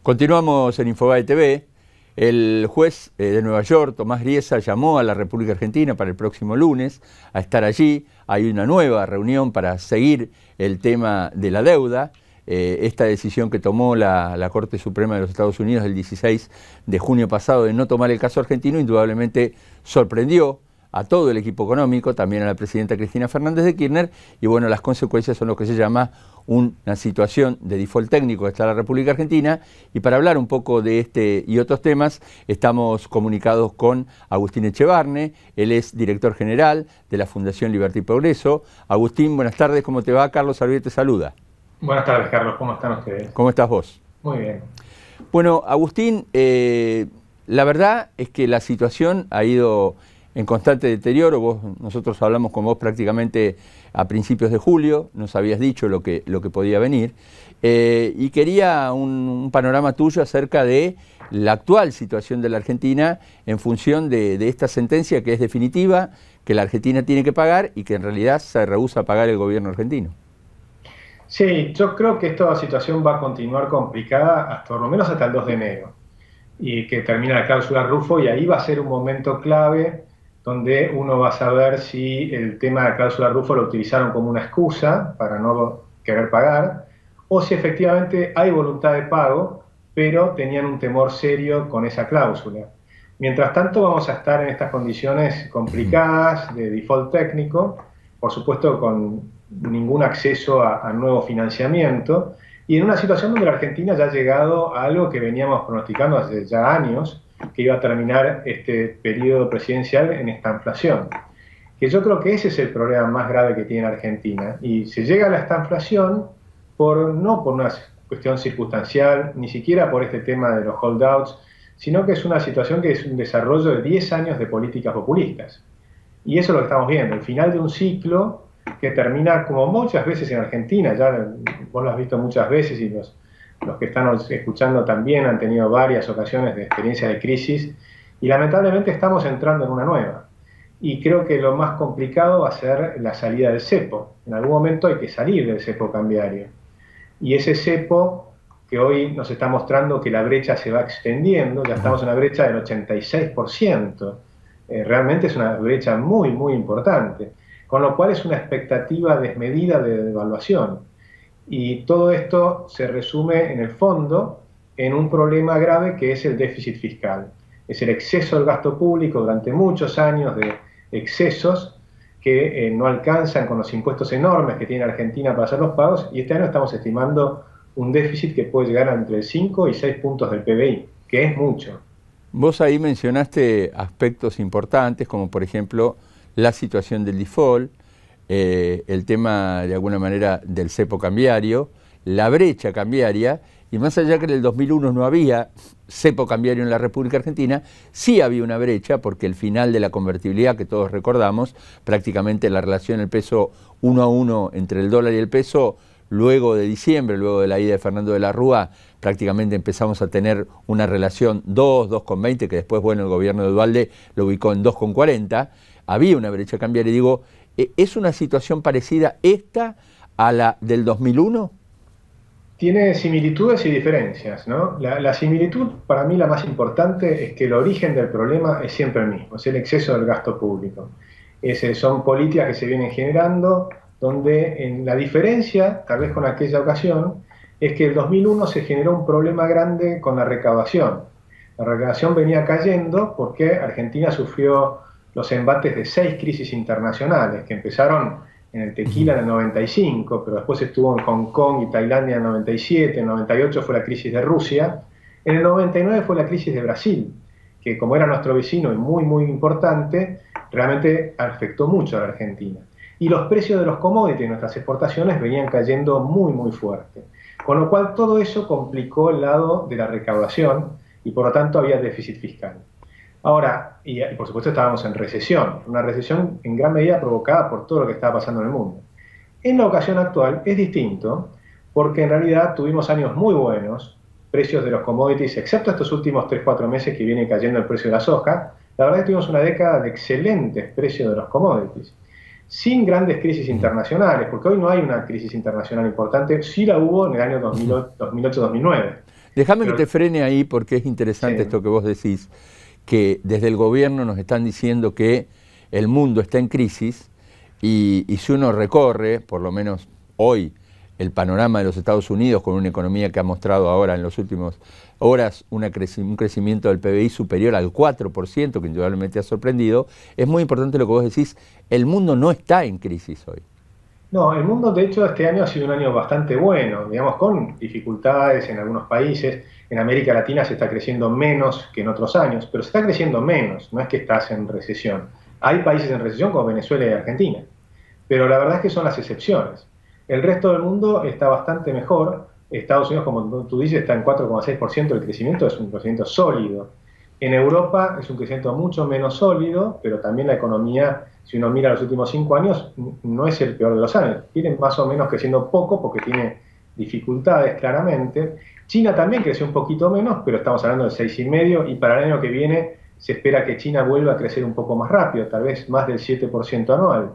Continuamos en Infobae TV. El juez de Nueva York, Tomás Griesa, llamó a la República Argentina para el próximo lunes a estar allí. Hay una nueva reunión para seguir el tema de la deuda. Esta decisión que tomó la Corte Suprema de los Estados Unidos el 16 de junio pasado de no tomar el caso argentino, indudablemente sorprendió a todo el equipo económico, también a la presidenta Cristina Fernández de Kirchner, y bueno, las consecuencias son lo que se llama una situación de default técnico que está la República Argentina. Y para hablar un poco de este y otros temas, estamos comunicados con Agustín Echevarne. Él es director general de la Fundación Libertad y Progreso. Agustín, buenas tardes, ¿cómo te va? Carlos Albier te saluda. Buenas tardes, Carlos, ¿cómo están ustedes? ¿Cómo estás vos? Muy bien. Bueno, Agustín, la verdad es que la situación ha ido en constante deterioro. Nosotros hablamos con vos prácticamente a principios de julio, nos habías dicho lo que podía venir, y quería un panorama tuyo acerca de la actual situación de la Argentina en función de esta sentencia que es definitiva, que la Argentina tiene que pagar y que en realidad se rehúsa a pagar el gobierno argentino. Sí, yo creo que esta situación va a continuar complicada hasta por lo menos hasta el 2 de enero, y que termina la cláusula Rufo, y ahí va a ser un momento clave donde uno va a saber si el tema de la cláusula Rufo lo utilizaron como una excusa para no querer pagar, o si efectivamente hay voluntad de pago, pero tenían un temor serio con esa cláusula. Mientras tanto vamos a estar en estas condiciones complicadas de default técnico, por supuesto con ningún acceso a nuevo financiamiento, y en una situación donde la Argentina ya ha llegado a algo que veníamos pronosticando hace ya años, que iba a terminar este periodo presidencial en esta inflación. Que yo creo que ese es el problema más grave que tiene Argentina. Y se llega a esta inflación no por una cuestión circunstancial, ni siquiera por este tema de los holdouts, sino que es una situación que es un desarrollo de 10 años de políticas populistas. Y eso es lo que estamos viendo, el final de un ciclo que termina como muchas veces en Argentina, ya vos lo has visto muchas veces y los que están escuchando también han tenido varias ocasiones de experiencia de crisis, y lamentablemente estamos entrando en una nueva. Y creo que lo más complicado va a ser la salida del cepo. En algún momento hay que salir del cepo cambiario. Y ese cepo que hoy nos está mostrando que la brecha se va extendiendo, ya estamos en una brecha del 86%. Realmente es una brecha muy, muy importante. Con lo cual es una expectativa desmedida de devaluación. Y todo esto se resume en el fondo en un problema grave que es el déficit fiscal. Es el exceso del gasto público durante muchos años de excesos que no alcanzan con los impuestos enormes que tiene Argentina para hacer los pagos, y este año estamos estimando un déficit que puede llegar a entre 5 y 6 puntos del PBI, que es mucho. Vos ahí mencionaste aspectos importantes como por ejemplo la situación del default, el tema de alguna manera del cepo cambiario, la brecha cambiaria, y más allá que en el 2001 no había cepo cambiario en la República Argentina, sí había una brecha porque el final de la convertibilidad que todos recordamos, prácticamente la relación del peso 1 a 1 entre el dólar y el peso, luego de diciembre, luego de la ida de Fernando de la Rúa, prácticamente empezamos a tener una relación 2,20, que después, bueno, el gobierno de Duhalde lo ubicó en 2,40, había una brecha cambiaria. Y digo, ¿es una situación parecida esta a la del 2001? Tiene similitudes y diferencias, ¿no? La similitud, para mí la más importante, es que el origen del problema es siempre el mismo, es el exceso del gasto público. Son políticas que se vienen generando, donde la diferencia, tal vez con aquella ocasión, es que en el 2001 se generó un problema grande con la recaudación. La recaudación venía cayendo porque Argentina sufrió los embates de 6 crisis internacionales, que empezaron en el tequila en el 95, pero después estuvo en Hong Kong y Tailandia en el 97, en el 98 fue la crisis de Rusia, en el 99 fue la crisis de Brasil, que como era nuestro vecino y muy, muy importante, realmente afectó mucho a la Argentina. Y los precios de los commodities de nuestras exportaciones venían cayendo muy, muy fuerte. Con lo cual todo eso complicó el lado de la recaudación y por lo tanto había déficit fiscal. Ahora, y por supuesto estábamos en recesión, una recesión en gran medida provocada por todo lo que estaba pasando en el mundo. En la ocasión actual es distinto, porque en realidad tuvimos años muy buenos, precios de los commodities, excepto estos últimos 3-4 meses que viene cayendo el precio de la soja, la verdad es que tuvimos una década de excelentes precios de los commodities, sin grandes crisis internacionales, porque hoy no hay una crisis internacional importante, sí la hubo en el año 2008-2009. Déjame que te frene ahí porque es interesante Sí. esto que vos decís, que desde el gobierno nos están diciendo que el mundo está en crisis y si uno recorre, por lo menos hoy, el panorama de los Estados Unidos con una economía que ha mostrado ahora en las últimas horas un crecimiento del PBI superior al 4%, que indudablemente ha sorprendido, es muy importante lo que vos decís, el mundo no está en crisis hoy. No, el mundo de hecho este año ha sido un año bastante bueno, digamos, con dificultades en algunos países. En América Latina se está creciendo menos que en otros años, pero se está creciendo menos, no es que estás en recesión. Hay países en recesión como Venezuela y Argentina, pero la verdad es que son las excepciones. El resto del mundo está bastante mejor. Estados Unidos, como tú dices, está en 4,6% del crecimiento, es un crecimiento sólido. En Europa es un crecimiento mucho menos sólido, pero también la economía, si uno mira los últimos 5 años, no es el peor de los años. Viene más o menos creciendo poco porque tiene dificultades claramente. China también creció un poquito menos, pero estamos hablando de 6,5%, y para el año que viene se espera que China vuelva a crecer un poco más rápido, tal vez más del 7% anual.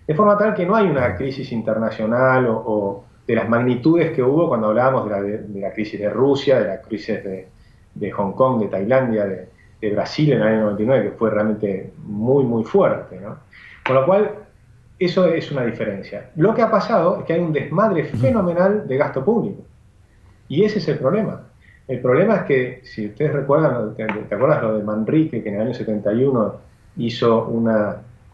De forma tal que no hay una crisis internacional o de las magnitudes que hubo cuando hablábamos de la crisis de Rusia, de la crisis de Hong Kong, de Tailandia, de Brasil en el año 99, que fue realmente muy, muy fuerte, ¿no? Con lo cual, eso es una diferencia. Lo que ha pasado es que hay un desmadre fenomenal de gasto público. Y ese es el problema. El problema es que, si ustedes recuerdan, ¿te acuerdas lo de Manrique, que en el año 71 hizo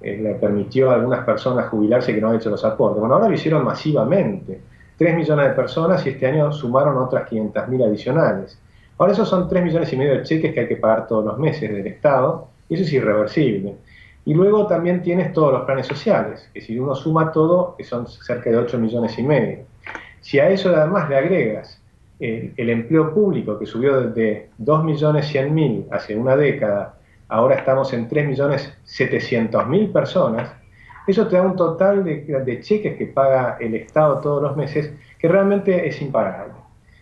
le permitió a algunas personas jubilarse que no han hecho los aportes? Bueno, ahora lo hicieron masivamente. 3 millones de personas y este año sumaron otras 500.000 adicionales. Ahora esos son 3,5 millones de cheques que hay que pagar todos los meses del Estado, y eso es irreversible. Y luego también tienes todos los planes sociales, que si uno suma todo, que son cerca de 8,5 millones. Si a eso además le agregas el empleo público, que subió desde 2.100.000 hace una década, ahora estamos en 3.700.000 personas, eso te da un total de cheques que paga el Estado todos los meses, que realmente es impagable.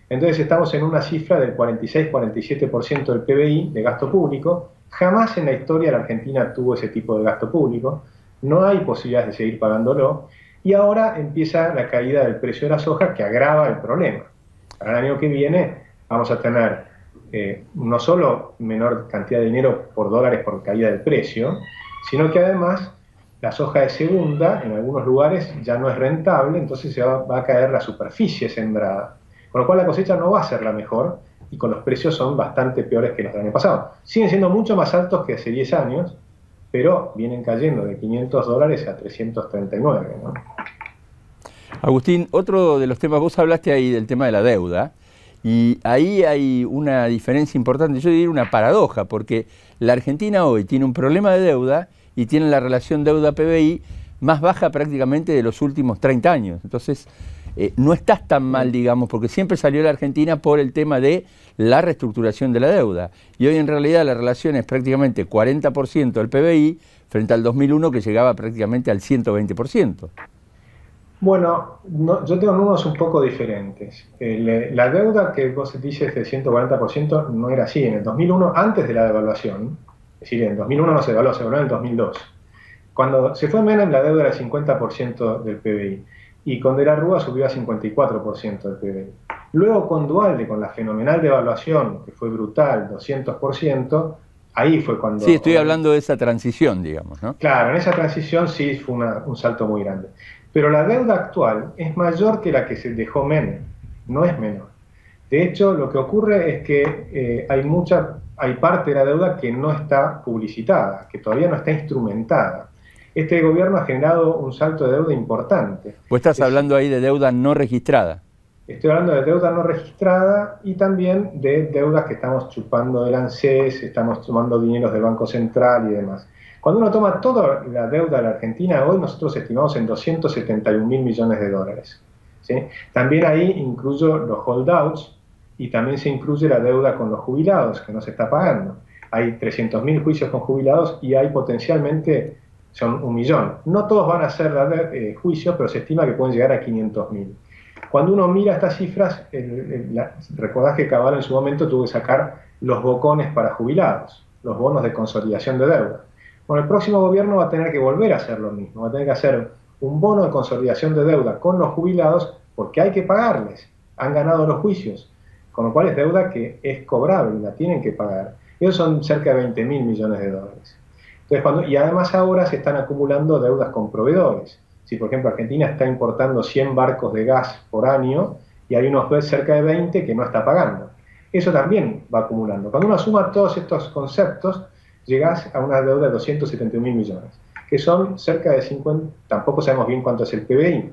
Entonces estamos en una cifra del 46-47% del PBI de gasto público. Jamás en la historia la Argentina tuvo ese tipo de gasto público, no hay posibilidades de seguir pagándolo, y ahora empieza la caída del precio de la soja, que agrava el problema. Para el año que viene vamos a tener no solo menor cantidad de dinero por dólares por caída del precio, sino que además la soja de segunda en algunos lugares ya no es rentable, entonces va a caer la superficie sembrada, con lo cual la cosecha no va a ser la mejor, y con los precios son bastante peores que los del año pasado. Siguen siendo mucho más altos que hace 10 años, pero vienen cayendo de $500 a 339, ¿no? Agustín, otro de los temas, vos hablaste ahí del tema de la deuda, y ahí hay una diferencia importante, yo diría una paradoja, porque la Argentina hoy tiene un problema de deuda y tiene la relación deuda-PBI más baja prácticamente de los últimos 30 años. Entonces, no estás tan mal, digamos, porque siempre salió la Argentina por el tema de la reestructuración de la deuda. Y hoy en realidad la relación es prácticamente 40% del PBI frente al 2001, que llegaba prácticamente al 120%. Bueno, yo tengo números un poco diferentes. La deuda que vos dices del 140% no era así. En el 2001, antes de la devaluación, es decir, en el 2001 no se devaluó, se devaluó en el 2002. Cuando se fue Menem, la deuda era el 50% del PBI. Y con De la Rúa subió a 54% del PBI. Luego con Duhalde, con la fenomenal devaluación, que fue brutal, 200%, ahí fue cuando... Sí, estoy hablando de esa transición, digamos, ¿no? Claro, en esa transición sí fue un salto muy grande. Pero la deuda actual es mayor que la que se dejó Menem, no es menor. De hecho, lo que ocurre es que hay parte de la deuda que no está publicitada, que todavía no está instrumentada. Este gobierno ha generado un salto de deuda importante. Vos estás hablando ahí de deuda no registrada. Estoy hablando de deuda no registrada y también de deudas que estamos chupando del ANSES, estamos tomando dineros del Banco Central y demás. Cuando uno toma toda la deuda de la Argentina, hoy nosotros estimamos en 271.000 millones de dólares. ¿Sí? También ahí incluyo los holdouts y también se incluye la deuda con los jubilados, que no se está pagando. Hay 300.000 juicios con jubilados y hay potencialmente, son 1 millón. No todos van a ser juicios, pero se estima que pueden llegar a 500.000. Cuando uno mira estas cifras, recordás que Caballo en su momento tuvo que sacar los bocones para jubilados, los bonos de consolidación de deuda. Bueno, el próximo gobierno va a tener que volver a hacer lo mismo, va a tener que hacer un bono de consolidación de deuda con los jubilados porque hay que pagarles, han ganado los juicios. con lo cual es deuda que es cobrable, la tienen que pagar. Esos son cerca de 20.000 millones de dólares. Entonces, y además ahora se están acumulando deudas con proveedores. Si, por ejemplo, Argentina está importando 100 barcos de gas por año y hay unos cerca de 20 que no está pagando. Eso también va acumulando. Cuando uno suma todos estos conceptos, llegás a una deuda de 271.000 millones, que son cerca de 50, tampoco sabemos bien cuánto es el PBI,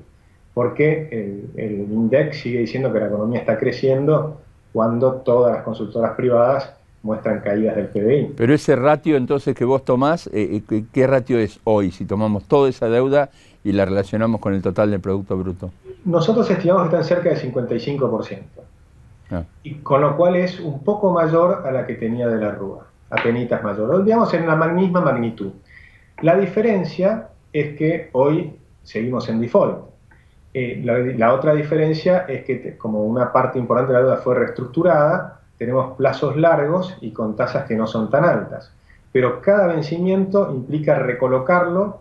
porque el INDEC sigue diciendo que la economía está creciendo cuando todas las consultoras privadas muestran caídas del PBI. Pero ese ratio entonces que vos tomás, ¿qué ratio es hoy si tomamos toda esa deuda y la relacionamos con el total del Producto Bruto? Nosotros estimamos que están cerca del 55%, y con lo cual es un poco mayor a la que tenía de la Rúa, apenitas mayor, digamos en la misma magnitud. La diferencia es que hoy seguimos en default. La otra diferencia es que como una parte importante de la deuda fue reestructurada, tenemos plazos largos y con tasas que no son tan altas. Pero cada vencimiento implica recolocarlo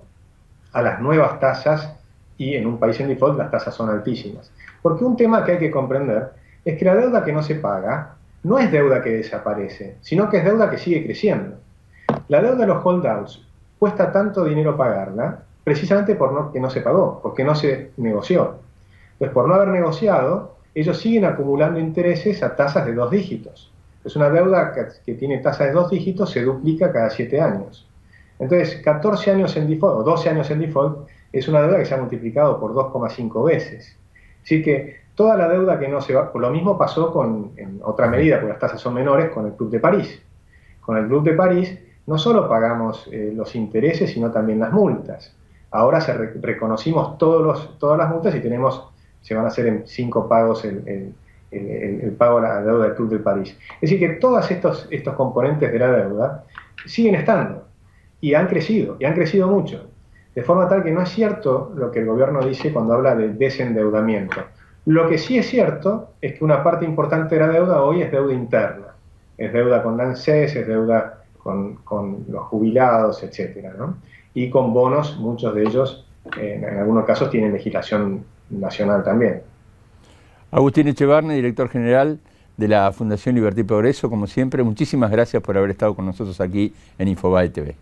a las nuevas tasas, y en un país en default las tasas son altísimas. Porque un tema que hay que comprender es que la deuda que no se paga no es deuda que desaparece, sino que es deuda que sigue creciendo. La deuda de los holdouts cuesta tanto dinero pagarla precisamente porque no se pagó, porque no se negoció. Entonces, por no haber negociado, ellos siguen acumulando intereses a tasas de 2 dígitos. Es una deuda que tiene tasas de 2 dígitos, se duplica cada 7 años. Entonces, 14 años en default, o 12 años en default, es una deuda que se ha multiplicado por 2,5 veces. Así que toda la deuda que no se va, lo mismo pasó en otra medida, porque las tasas son menores, con el Club de París. Con el Club de París no solo pagamos los intereses, sino también las multas. Ahora reconocimos todas las multas y se van a hacer en 5 pagos el pago de la deuda del Club de París. Es decir, que todos estos componentes de la deuda siguen estando y han crecido mucho. De forma tal que no es cierto lo que el gobierno dice cuando habla de desendeudamiento. Lo que sí es cierto es que una parte importante de la deuda hoy es deuda interna. Es deuda con la ANSES, es deuda con los jubilados, etcétera, ¿no? Y con bonos, muchos de ellos, en algunos casos, tienen legislación nacional también. Agustín Echevarne, director general de la Fundación Libertad y Progreso, como siempre, muchísimas gracias por haber estado con nosotros aquí en Infobae TV.